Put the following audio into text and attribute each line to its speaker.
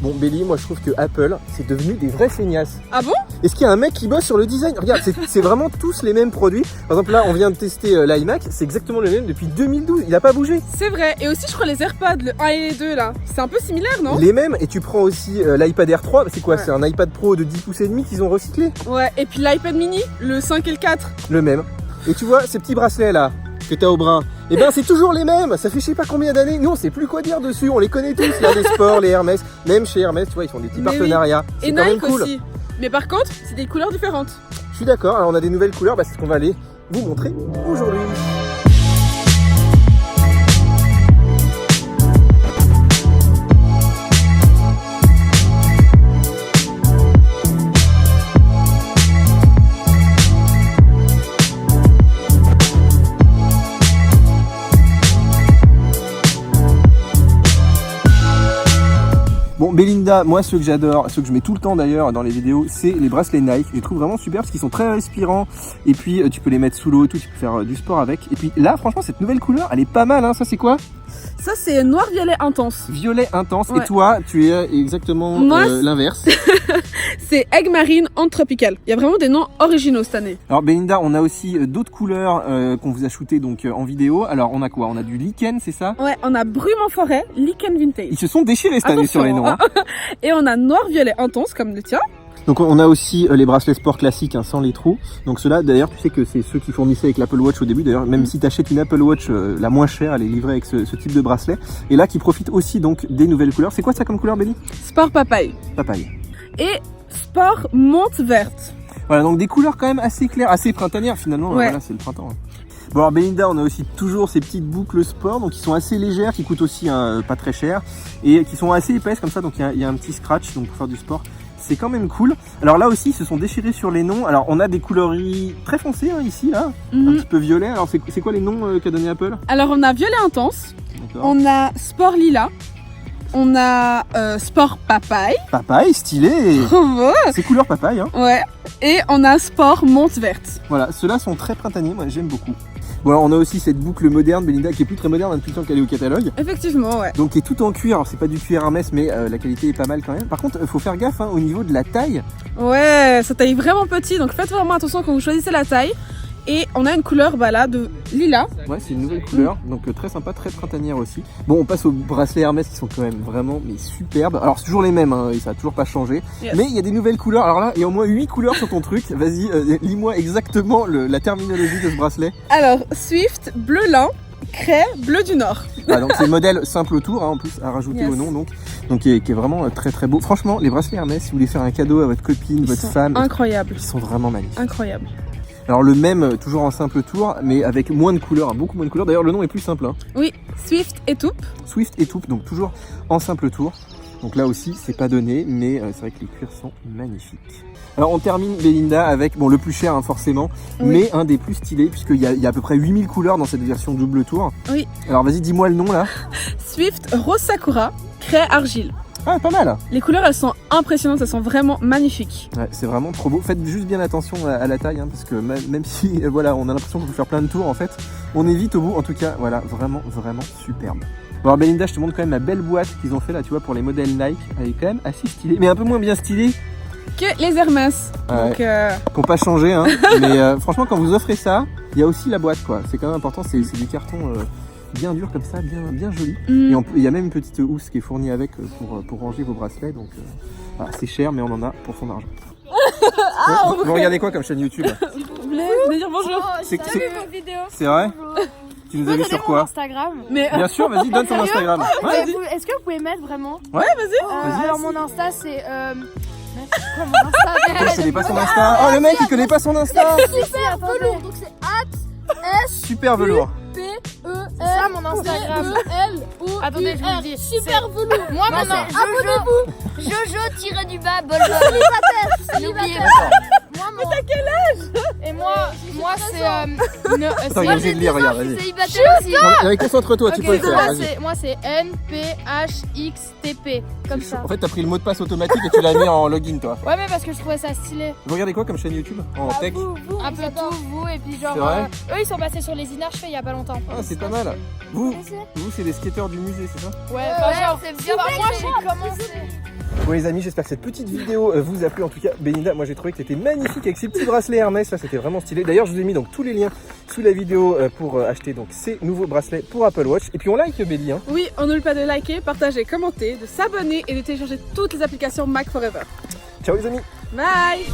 Speaker 1: Bon, Béli, moi je trouve que Apple, c'est devenu des vrais feignasses.
Speaker 2: Ah bon?
Speaker 1: Est-ce qu'il y a un mec qui bosse sur le design? Regarde, c'est vraiment tous les mêmes produits. Par exemple, là, on vient de tester l'iMac, c'est exactement le même depuis 2012, il a pas bougé.
Speaker 2: C'est vrai. Et aussi, je crois les AirPods, le 1 et les 2 là, c'est un peu similaire, non?
Speaker 1: Les mêmes, et tu prends aussi l'iPad Air 3, c'est quoi?
Speaker 2: Ouais.
Speaker 1: C'est un iPad Pro de 10 pouces et demi qu'ils ont recyclé.
Speaker 2: Ouais, et puis l'iPad mini, le 5 et le 4.
Speaker 1: Le même. Et tu vois, ces petits bracelets là, que t'as au bras, et ben c'est toujours les mêmes, ça fait je sais pas combien d'années, nous on sait plus quoi dire dessus, on les connaît tous, il y a des sports, les Hermès, même chez Hermès, tu vois, ils font des petits
Speaker 2: Mais
Speaker 1: partenariats,
Speaker 2: Et
Speaker 1: c'est quand même
Speaker 2: Nike
Speaker 1: cool.
Speaker 2: aussi. Mais par contre, c'est des couleurs différentes.
Speaker 1: Je suis d'accord, alors on a des nouvelles couleurs, bah, c'est ce qu'on va aller vous montrer aujourd'hui. Bon, Belinda, moi ceux que j'adore, ceux que je mets tout le temps d'ailleurs dans les vidéos, c'est les bracelets Nike. Je les trouve vraiment super parce qu'ils sont très respirants. Et puis tu peux les mettre sous l'eau et tout, tu peux faire du sport avec. Et puis là, franchement, cette nouvelle couleur, elle est pas mal, hein. Ça c'est quoi?
Speaker 2: Ça, c'est noir-violet intense.
Speaker 1: Violet intense.
Speaker 2: Ouais.
Speaker 1: Et toi, tu es exactement
Speaker 2: Moi,
Speaker 1: l'inverse.
Speaker 2: C'est Egg Marine en tropical. Il y a vraiment des noms originaux cette année.
Speaker 1: Alors Belinda, on a aussi d'autres couleurs qu'on vous a shootées donc en vidéo. Alors on a quoi? On a du lichen, c'est ça?
Speaker 2: Ouais, on a Brume en forêt, Lichen Vintage.
Speaker 1: Ils se sont déchirés cette année sur les noms, hein.
Speaker 2: Et on a noir-violet intense comme le tien.
Speaker 1: Donc on a aussi les bracelets sport classiques, hein, sans les trous. Donc ceux-là, d'ailleurs, tu sais que c'est ceux qui fournissaient avec l'Apple Watch au début. D'ailleurs, même si tu achètes une Apple Watch la moins chère, elle est livrée avec ce type de bracelet. Et là, qui profite aussi donc des nouvelles couleurs. C'est quoi ça comme couleur, Béli?
Speaker 2: Sport papaye.
Speaker 1: Papaye.
Speaker 2: Et sport menthe verte.
Speaker 1: Voilà, donc des couleurs quand même assez claires, assez printanières finalement.
Speaker 2: Ouais.
Speaker 1: Voilà, c'est le printemps. Hein. Bon, alors Belinda, on a aussi toujours ces petites boucles sport, donc qui sont assez légères, qui coûtent aussi pas très cher et qui sont assez épaisses comme ça. Donc il y a un petit scratch, donc pour faire du sport. C'est quand même cool. Alors là aussi, ils se sont déchirés sur les noms. Alors on a des coloris très foncés hein, ici, là, un petit peu violet. Alors c'est quoi les noms qu'a donné Apple?
Speaker 2: Alors on a violet intense,
Speaker 1: D'accord.
Speaker 2: on a sport lilas, on a sport papaye.
Speaker 1: Papaye, stylé.
Speaker 2: Bravo.
Speaker 1: C'est couleur papaye. Hein.
Speaker 2: Ouais. Et on a sport menthe verte.
Speaker 1: Voilà, ceux-là sont très printaniers. Moi, j'aime beaucoup. Bon, alors on a aussi cette boucle moderne, Belinda, qui est plus très moderne hein, depuis le temps qu'elle est au catalogue.
Speaker 2: Effectivement, ouais.
Speaker 1: Donc qui est tout en cuir. Alors c'est pas du cuir Hermès, mais la qualité est pas mal quand même. Par contre, faut faire gaffe hein, au niveau de la taille.
Speaker 2: Ouais, ça taille vraiment petit, donc faites vraiment attention quand vous choisissez la taille. Et on a une couleur bah là de lilas.
Speaker 1: Ouais, c'est une nouvelle couleur, donc très sympa, très printanière aussi. Bon, on passe aux bracelets Hermès qui sont quand même vraiment mais superbes. Alors c'est toujours les mêmes, hein, et ça a toujours pas changé.
Speaker 2: Yes.
Speaker 1: Mais il y a des nouvelles couleurs. Alors là, il y a au moins 8 couleurs sur ton truc. Vas-y, lis-moi exactement la terminologie de ce bracelet.
Speaker 2: Alors, Swift, bleu lin, craie, bleu du Nord.
Speaker 1: Ah, donc c'est le modèle simple autour, hein, en plus à rajouter
Speaker 2: Yes.
Speaker 1: au nom, donc qui est vraiment très très beau. Franchement, les bracelets Hermès, si vous voulez faire un cadeau à votre copine, votre femme,
Speaker 2: Incroyable.
Speaker 1: ils sont vraiment magnifiques.
Speaker 2: Incroyable.
Speaker 1: Alors le même, toujours en simple tour, mais avec moins de couleurs, hein, beaucoup moins de couleurs. D'ailleurs le nom est plus simple, hein.
Speaker 2: Oui, Swift et Toupe.
Speaker 1: Swift et Toupe, donc toujours en simple tour. Donc là aussi, c'est pas donné, mais c'est vrai que les cuirs sont magnifiques. Alors on termine Belinda avec, bon le plus cher hein, forcément,
Speaker 2: Oui.
Speaker 1: mais un des plus stylés, puisqu'il y a à peu près 8000 couleurs dans cette version double tour.
Speaker 2: Oui.
Speaker 1: Alors vas-y, dis-moi le nom là.
Speaker 2: Swift, rose sakura, craie, argile.
Speaker 1: Ah, pas mal.
Speaker 2: Les couleurs, elles sont impressionnantes, elles sont vraiment magnifiques.
Speaker 1: Ouais, c'est vraiment trop beau. Faites juste bien attention à la taille, hein, parce que même si voilà, on a l'impression qu'on peut faire plein de tours, en fait, on est vite au bout. En tout cas, voilà, vraiment, vraiment superbe. Bon, alors Belinda, je te montre quand même la belle boîte qu'ils ont fait là, tu vois, pour les modèles Nike. Elle est quand même assez stylée, mais un peu moins bien stylée.
Speaker 2: Que les Hermès.
Speaker 1: Ouais.
Speaker 2: Donc,
Speaker 1: Qui n'ont pas changé, hein. Mais franchement, quand vous offrez ça, il y a aussi la boîte, quoi. C'est quand même important, c'est du carton bien dur comme ça, bien joli. Et il y a même une petite housse qui est fournie avec pour ranger vos bracelets. Donc voilà, c'est cher, mais on en a pour son argent. Vous regardez quoi comme chaîne YouTube?
Speaker 2: Vous voulez dire bonjour?
Speaker 1: C'est
Speaker 3: vos vidéos.
Speaker 1: c'est vrai? Tu nous as vu sur quoi?
Speaker 3: Instagram.
Speaker 2: Mais
Speaker 1: Bien sûr, vas-y, donne ton Instagram. Ouais, vas-y.
Speaker 3: Est-ce que vous pouvez mettre vraiment
Speaker 1: Ouais,
Speaker 2: vas-y.
Speaker 3: Alors mon Insta c'est c'est quoi mon Insta?
Speaker 1: Il connaît pas son Insta. Oh, le mec, il connaît pas son Insta.
Speaker 3: Super velours, donc c'est
Speaker 1: Super velours.
Speaker 3: c'est ça mon Instagram.
Speaker 4: L-O-U-R.
Speaker 3: Attendez, je vous le dis.
Speaker 4: Super velours.
Speaker 3: Moi
Speaker 4: Moi,
Speaker 3: maintenant,
Speaker 4: c'est Jojo. Jojo-du-bas, Bolbol.
Speaker 3: n'oubliez
Speaker 4: Célibataire.
Speaker 3: pas. Mais t'as quel âge? Et moi c'est
Speaker 1: Attends, il est
Speaker 3: moi
Speaker 1: obligé de lire, regarde, vas-y.
Speaker 3: célibataire aussi.
Speaker 1: Non, concentre-toi, tu peux le faire. Vas-y.
Speaker 3: Moi c'est NPHXTP comme ça.
Speaker 1: En fait, t'as pris le mot de passe automatique et tu l'as mis en login, toi.
Speaker 3: Ouais mais parce que je trouvais ça stylé.
Speaker 1: Vous regardez quoi comme chaîne YouTube? En tech?
Speaker 3: Un peu tout, vous et puis genre
Speaker 1: C'est vrai
Speaker 3: eux ils sont passés sur les Inarchevés il y a pas longtemps.
Speaker 1: Ah, c'est pas mal. Vous c'est des skateurs du musée, c'est ça?
Speaker 3: Ouais,
Speaker 4: Ouais,
Speaker 3: genre
Speaker 4: c'est
Speaker 3: bien.
Speaker 4: bien.
Speaker 3: Moi j'ai commencé.
Speaker 1: Bon les amis, j'espère que cette petite vidéo vous a plu. En tout cas, Belinda, moi j'ai trouvé que tu étais magnifique avec ces petits bracelets Hermès, ça c'était vraiment stylé. D'ailleurs, je vous ai mis donc tous les liens sous la vidéo pour acheter donc ces nouveaux bracelets pour Apple Watch. Et puis on like Béli, hein.
Speaker 2: Oui, on n'oublie pas de liker, partager, commenter, de s'abonner et de télécharger toutes les applications Mac Forever.
Speaker 1: Ciao les amis.
Speaker 2: Bye.